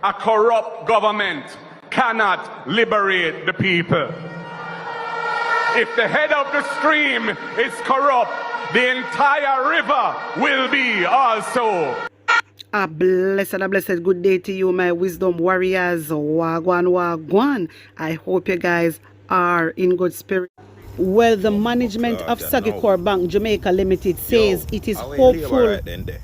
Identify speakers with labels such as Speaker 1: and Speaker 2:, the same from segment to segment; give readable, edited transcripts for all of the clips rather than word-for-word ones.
Speaker 1: A corrupt government cannot liberate the people. If the head of the stream is corrupt, the entire river will be also.
Speaker 2: A blessed good day to you, my wisdom warriors. Wagwan, wagwan. I hope you guys are in good spirit. Well, the management of Sagicor Bank Jamaica Limited says it is hopeful.
Speaker 3: Right then there.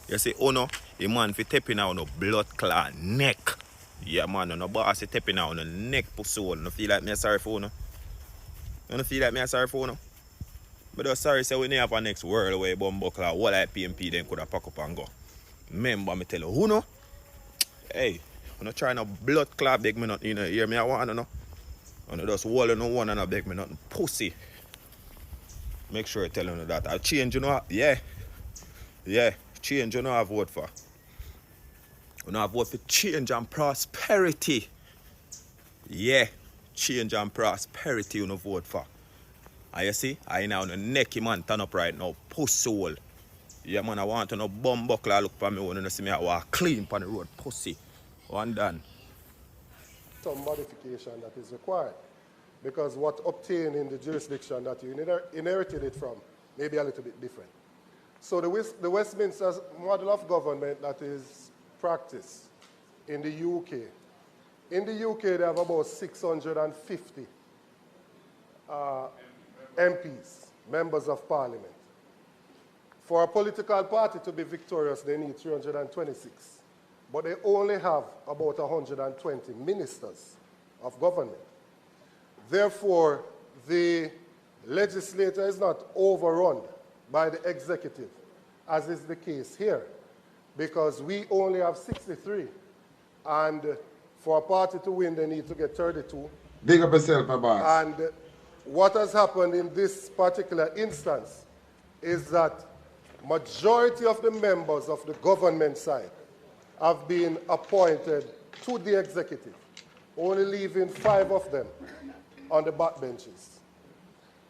Speaker 3: You see, no, the man fi tapping out no blood clot neck. Yeah, man, no boss fi tapping out no neck pussy. No feel like me sorry for no. You don't feel like me sorry for no. But I'm sorry, say we never have a next world where Bumbuckler, all like PMP then could have pack up and go. Remember me tell you, who no? Hey, I'm not trying to blood clot beg me nothing, you know, hear me, I want to know. I'm just walling no one and I beg me nothing, pussy. Make sure I tell you that. I'll change, you know, yeah, change, you know, I vote for. You know, I vote for change and prosperity. Yeah, change and prosperity, you know, vote for. And you see, I now on the neck, man, turn up right now, pussy hole. Yeah, man, I want to know Bumbuckler look for me when you see me, I want clean on the road, pussy. One done.
Speaker 4: Some modification that is required because what obtained in the jurisdiction that you inherited it from may be a little bit different. So the Westminster model of government that is practiced in the UK. In the UK, they have about 650 MPs, members of parliament. For a political party to be victorious, they need 326. But they only have about 120 ministers of government. Therefore, the legislature is not overrun by the executive, as is the case here, because we only have 63. And for a party to win, they need to get 32.
Speaker 5: Big up yourself, my boss.
Speaker 4: And what has happened in this particular instance is that majority of the members of the government side have been appointed to the executive, only leaving 5 of them on the backbenches.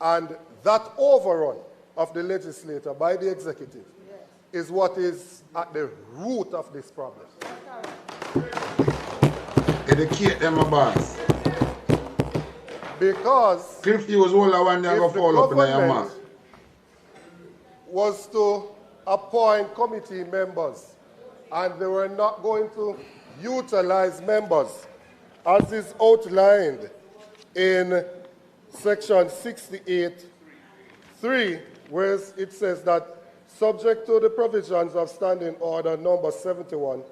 Speaker 4: And that overrun of the legislature by the executive is what is at the root of this problem.
Speaker 5: Educate them, my boss.
Speaker 4: Because
Speaker 5: Cliff was all the one that go fall up in your mouth.
Speaker 4: Was to appoint committee members, and they were not going to utilize members, as is outlined in section 68(3), where it says that subject to the provisions of Standing Order number 71,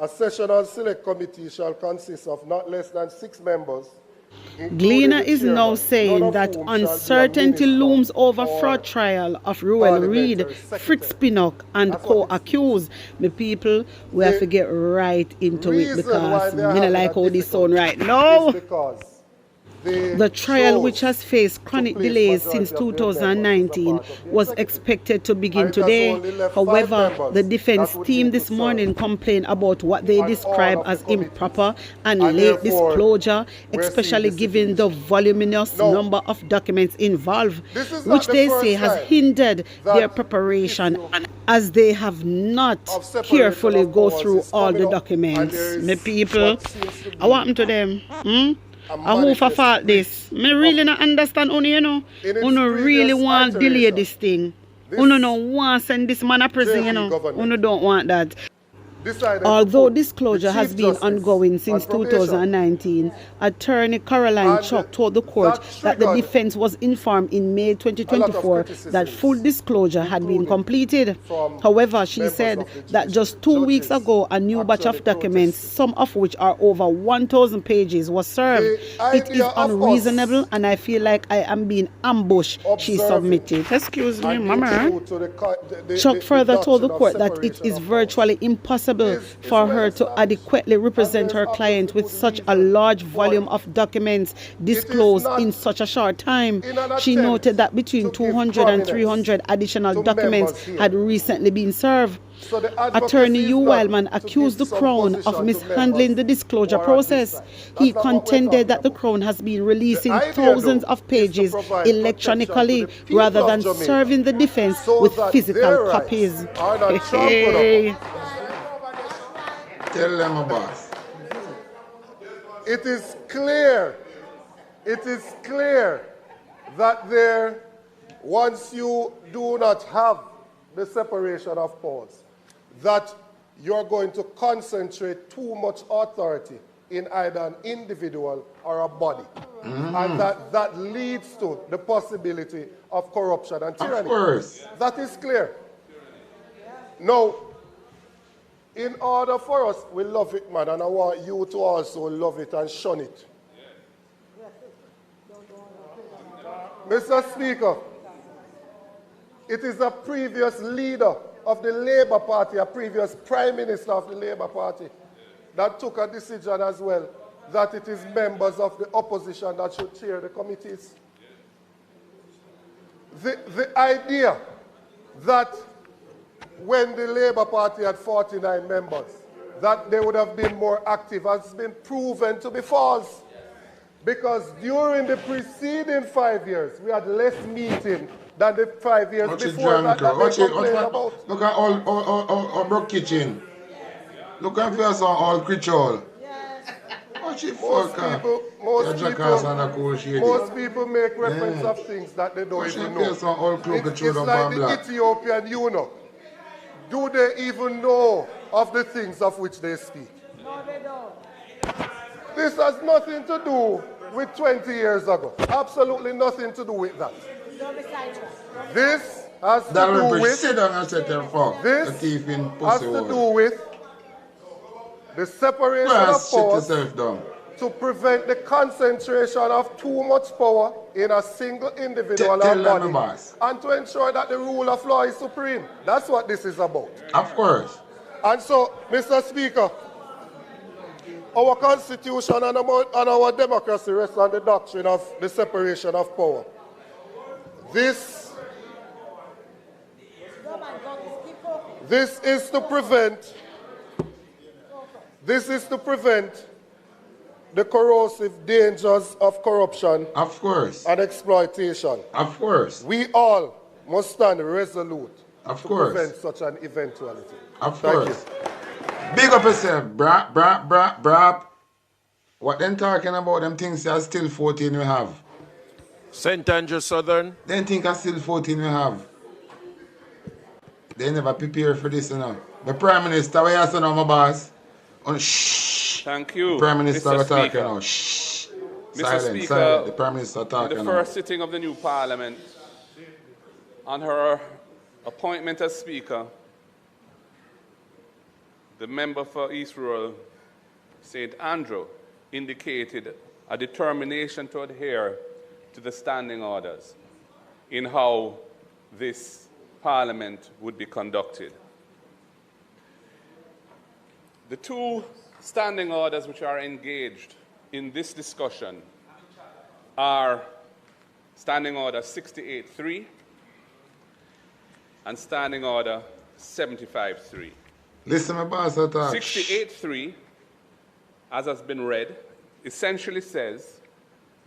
Speaker 4: a sessional select committee shall consist of not less than 6 members.
Speaker 2: Gleaner is now saying that uncertainty looms over fraud trial of Ruel Reid, Fritz Pinnock and co-accused. The people, we have to get right into it because we don't like how this sound right now. The trial, which has faced chronic delays since 2019, was expected to begin today. However, the defense team this morning complained about what they describe as improper and late disclosure, especially given the voluminous number of documents involved, which they say has hindered their preparation as they have not carefully go through all the documents. My people, I want them to them. I who for fault this. Me really not understand Uno, you know. Uno really want to delay this thing. Uno no want to send this man a prison, you know. Uno don't want that. Although disclosure has been ongoing since 2019, Attorney Caroline Chuck told the court that the defense was informed in May 2024 that full disclosure had been completed. However, she said that just 2 weeks ago, a new batch of documents, some of which are over 1,000 pages, was served. It is unreasonable and I feel like I am being ambushed, she submitted. Excuse me, mama. Chuck further told the court that it is virtually impossible for her to adequately represent her client with such a large volume of documents disclosed in such a short time. She noted that between 200 and 300 additional documents had recently been served. Attorney Hugh Wildman accused the Crown of mishandling the disclosure process. He contended that the Crown has been releasing thousands of pages electronically rather than serving the defense with physical copies.
Speaker 5: Tell them, my boss.
Speaker 4: It is clear that there, once you do not have the separation of powers, that you're going to concentrate too much authority in either an individual or a body. And that leads to the possibility of corruption and tyranny.
Speaker 5: Of course.
Speaker 4: That is clear. Now, in order for us, we love it, man, and I want you to also love it and shun it. Mr. Speaker, it is a previous leader of the Labour Party, a previous Prime Minister of the Labour Party, that took a decision as well that it is members of the opposition that should chair the committees. The idea that when the Labour Party had 49 members, that they would have been more active has been proven to be false. Because during the preceding 5 years, we had less meeting than the 5 years before that they complained about.
Speaker 5: Look at all Brook kitchen. Look at first on all creature. Watch it,
Speaker 4: most people make reference of things that they don't even know. It's like the Ethiopian eunuch. Do they even know of the things of which they speak?
Speaker 6: No, they don't.
Speaker 4: This has nothing to do with 20 years ago. Absolutely nothing to do with that. This has to do with the separation of powers to prevent the concentration of too much power in a single individual or body, and to ensure that the rule of law is supreme. That's what this is about.
Speaker 5: Of course.
Speaker 4: And so, Mr. Speaker, our Constitution and our democracy rests on the doctrine of the separation of power. This is to prevent the corrosive dangers of corruption,
Speaker 5: of course,
Speaker 4: and exploitation.
Speaker 5: Of course.
Speaker 4: We all must stand resolute
Speaker 5: to
Speaker 4: prevent such an eventuality.
Speaker 5: Of course. Big up yourself, brap. What them talking about, them things are still 14 we have.
Speaker 7: St. Andrew Southern.
Speaker 5: Them think are still 14 we have. They never prepare for this, you know. The Prime Minister, where you say now, my boss? Shh.
Speaker 8: Thank you,
Speaker 5: Prime Minister,
Speaker 8: Mr.
Speaker 5: we're
Speaker 8: Speaker.
Speaker 5: talking now. Shh.
Speaker 8: Mr. Speaker,
Speaker 5: silent. The Prime Minister talking
Speaker 8: in
Speaker 5: now.
Speaker 8: the first sitting of the new Parliament, on her appointment as Speaker, the member for East Rural, St. Andrew, indicated a determination to adhere to the standing orders in how this Parliament would be conducted. The two standing orders which are engaged in this discussion are Standing Order 68.3 and Standing Order 75.3.
Speaker 5: Listen, my boss, I talk.
Speaker 8: 68.3, as has been read, essentially says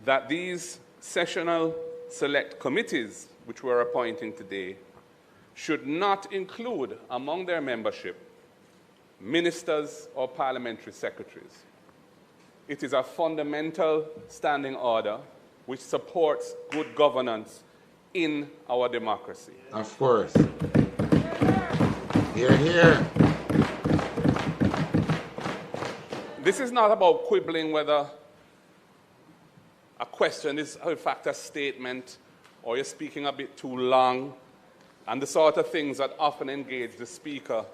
Speaker 8: that these sessional select committees, which we're appointing today, should not include among their membership ministers or parliamentary secretaries. It is a fundamental standing order which supports good governance in our democracy.
Speaker 5: Of course. Hear, hear.
Speaker 8: This is not about quibbling whether a question is, in fact, a statement, or you're speaking a bit too long, and the sort of things that often engage the Speaker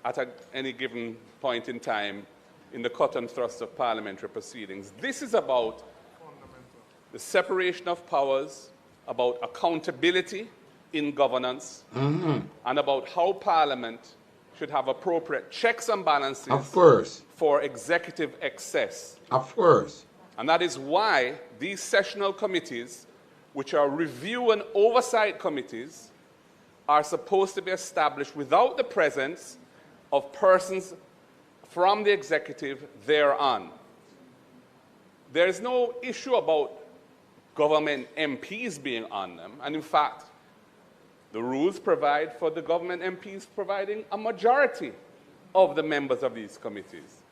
Speaker 8: at any given point in time in the cut and thrust of parliamentary proceedings. This is about the separation of powers, about accountability in governance, and about how Parliament should have appropriate checks and balances
Speaker 5: of course,
Speaker 8: for executive excess.
Speaker 5: Of course.
Speaker 8: And that is why these sessional committees, which are review and oversight committees, are supposed to be established without the presence of persons from the executive thereon. There is no issue about government MPs being on them, and in fact, the rules provide for the government MPs providing a majority of the members of these committees.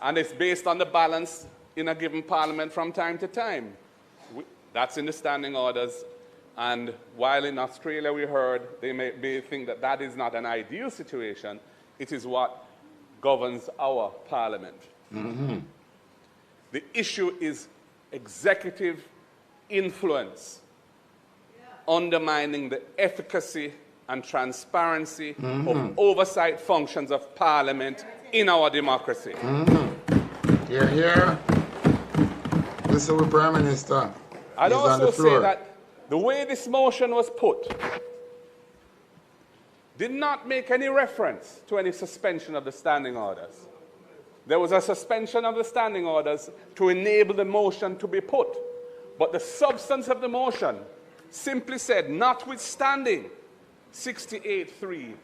Speaker 8: And it's based on the balance in a given parliament from time to time. That's in the standing orders. And while in Australia we heard they may think that that is not an ideal situation, it is what governs our parliament.
Speaker 5: Mm-hmm.
Speaker 8: The issue is executive influence, undermining the efficacy and transparency of oversight functions of parliament in our democracy.
Speaker 5: Here, here. This is our Prime Minister.
Speaker 8: I'd
Speaker 5: He's on the
Speaker 8: also
Speaker 5: floor.
Speaker 8: say that the way this motion was put did not make any reference to any suspension of the standing orders. There was a suspension of the standing orders to enable the motion to be put. But the substance of the motion simply said, notwithstanding 68.3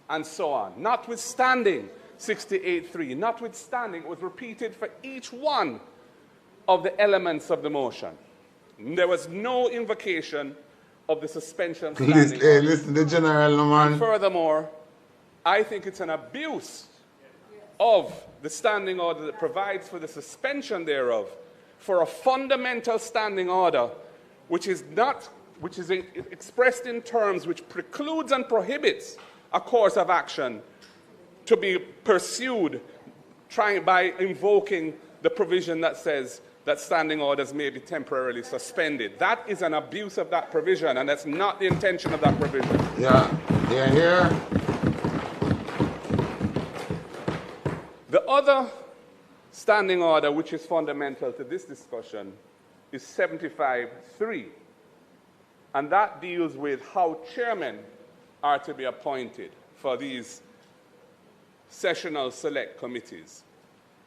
Speaker 8: and so on, notwithstanding 68.3, notwithstanding, it was repeated for each one of the elements of the motion. There was no invocation of the suspension of standing orders.
Speaker 5: Hey, listen to the General, no man.
Speaker 8: Furthermore, I think it's an abuse of the standing order that provides for the suspension thereof for a fundamental standing order which is expressed in terms which precludes and prohibits a course of action to be pursued by invoking the provision that says that standing orders may be temporarily suspended. That is an abuse of that provision, and that's not the intention of that provision.
Speaker 5: Yeah, here.
Speaker 8: The other standing order which is fundamental to this discussion is 75.3, and that deals with how chairmen are to be appointed for these sessional select committees.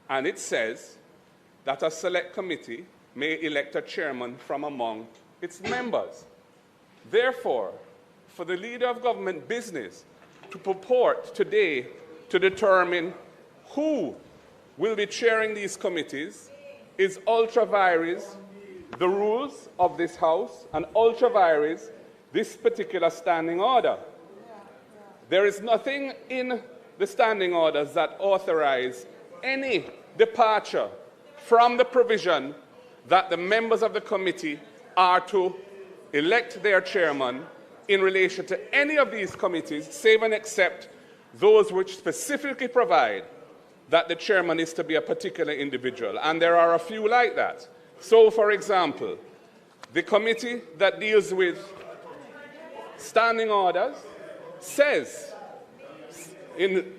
Speaker 8: And it says that a select committee may elect a chairman from among its members. Therefore, for the leader of government business to purport today to determine who will be chairing these committees is ultra vires the rules of this House and ultra vires this particular standing order. There is nothing in the standing orders that authorize any departure from the provision that the members of the committee are to elect their chairman in relation to any of these committees, save and except those which specifically provide that the chairman is to be a particular individual. And there are a few like that. So, for example, the committee that deals with standing orders says in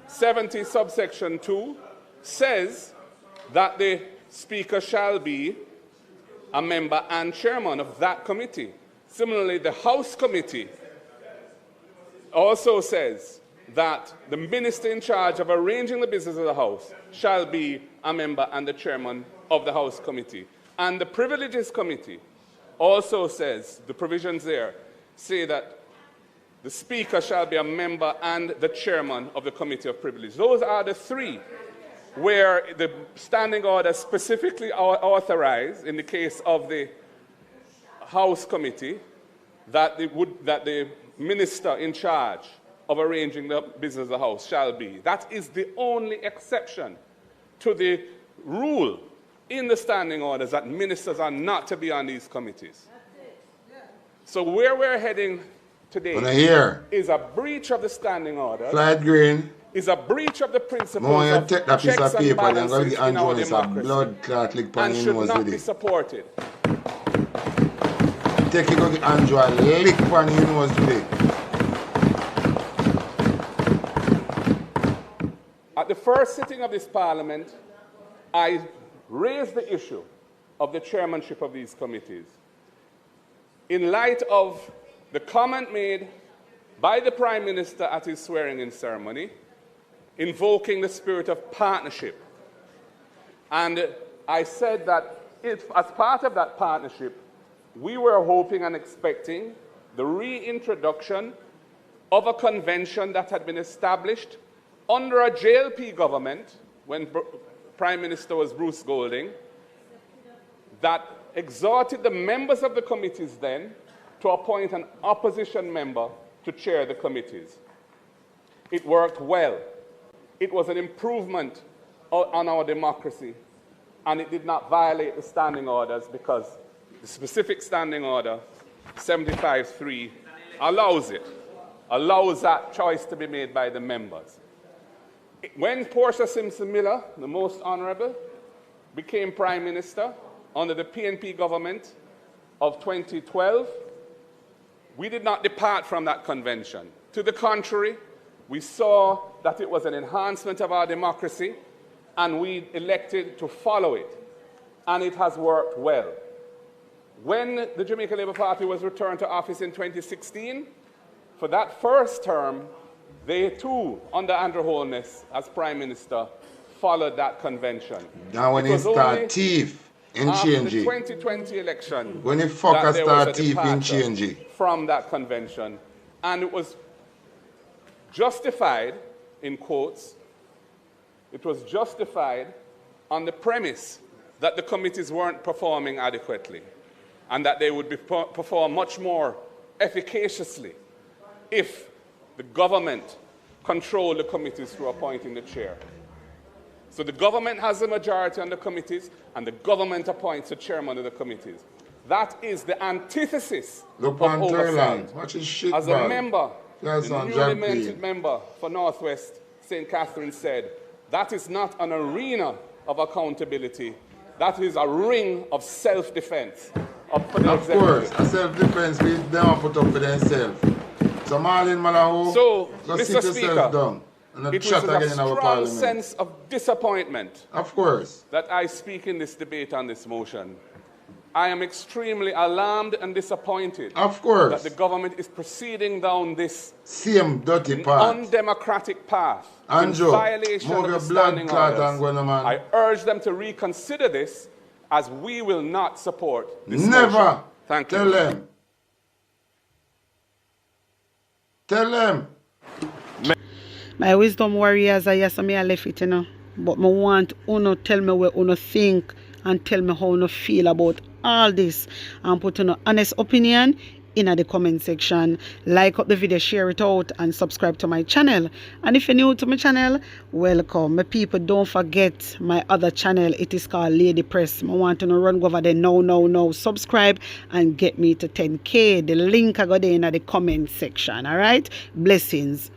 Speaker 8: 70 subsection 2 says that the Speaker shall be a member and chairman of that committee. Similarly, the House committee also says that the minister in charge of arranging the business of the House shall be a member and the chairman of the House committee. And the Privileges Committee also says, the provisions there say that the Speaker shall be a member and the chairman of the Committee of Privilege. Those are the three where the standing order specifically authorized, in the case of the House committee, that the minister in charge of arranging the business of the House shall be. That is the only exception to the rule in the standing orders that ministers are not to be on these committees. So where we're heading today is a breach of the standing orders.
Speaker 5: Flight green.
Speaker 8: Is a breach of the principles
Speaker 5: More
Speaker 8: of
Speaker 5: take that piece
Speaker 8: checks
Speaker 5: of
Speaker 8: and
Speaker 5: paper and
Speaker 8: balances in our
Speaker 5: some blood
Speaker 8: democracy,
Speaker 5: clot lick
Speaker 8: and should not be supported.
Speaker 5: Take it go to Andrew and lick pan your nose today.
Speaker 8: At the first sitting of this Parliament, I raised the issue of the chairmanship of these committees in light of the comment made by the Prime Minister at his swearing-in ceremony, invoking the spirit of partnership. And I said that as part of that partnership, we were hoping and expecting the reintroduction of a convention that had been established under a JLP government, when Prime Minister was Bruce Golding, that exhorted the members of the committees then to appoint an opposition member to chair the committees. It worked well. It was an improvement on our democracy, and it did not violate the standing orders because the specific standing order, 75.3, allows that choice to be made by the members. When Portia Simpson Miller, the most honorable, became Prime Minister under the PNP government of 2012, we did not depart from that convention. To the contrary, we saw that it was an enhancement of our democracy, and we elected to follow it. And it has worked well. When the Jamaica Labour Party was returned to office in 2016, for that first term, they too, under Andrew Holness as Prime Minister, followed that convention.
Speaker 5: Now when it start thief in change.
Speaker 8: The 2020 election,
Speaker 5: when it focus start thief in change.
Speaker 8: From that convention, and it was justified, in quotes, it was justified on the premise that the committees weren't performing adequately and that they would perform much more efficaciously if the government controlled the committees through appointing the chair. So the government has the majority on the committees, and the government appoints the chairman of the committees. That is the antithesis of oversight. As a member, the newly minted member for Northwest St. Catherine said, that is not an arena of accountability. That is a ring of self-defense. Of
Speaker 5: course, a self-defense we don't put up for themselves. So Marlene Malaho,
Speaker 8: so,
Speaker 5: go
Speaker 8: Mr.
Speaker 5: sit
Speaker 8: Speaker,
Speaker 5: yourself down and
Speaker 8: it was a strong sense of disappointment
Speaker 5: of course
Speaker 8: that I speak in this debate on this motion. I am extremely alarmed and disappointed
Speaker 5: of course
Speaker 8: that the government is proceeding down this
Speaker 5: same dirty path,
Speaker 8: undemocratic path,
Speaker 5: Andrew,
Speaker 8: in violation of the standing orders. I urge them to reconsider this, as we will not support this
Speaker 5: Never.
Speaker 8: motion. Thank you.
Speaker 5: Tell them. Tell them.
Speaker 2: My wisdom warriors, I left it, you know. But I want Uno tell me what Uno think and tell me how Uno feel about all this, and put an honest opinion in the comment section. Like up the video, share it out, and subscribe to my channel. And if you're new to my channel, welcome. My people, don't forget my other channel. It is called Lady Press. I want to run over there now. Subscribe and get me to 10K. The link I got there in the comment section. All right, blessings.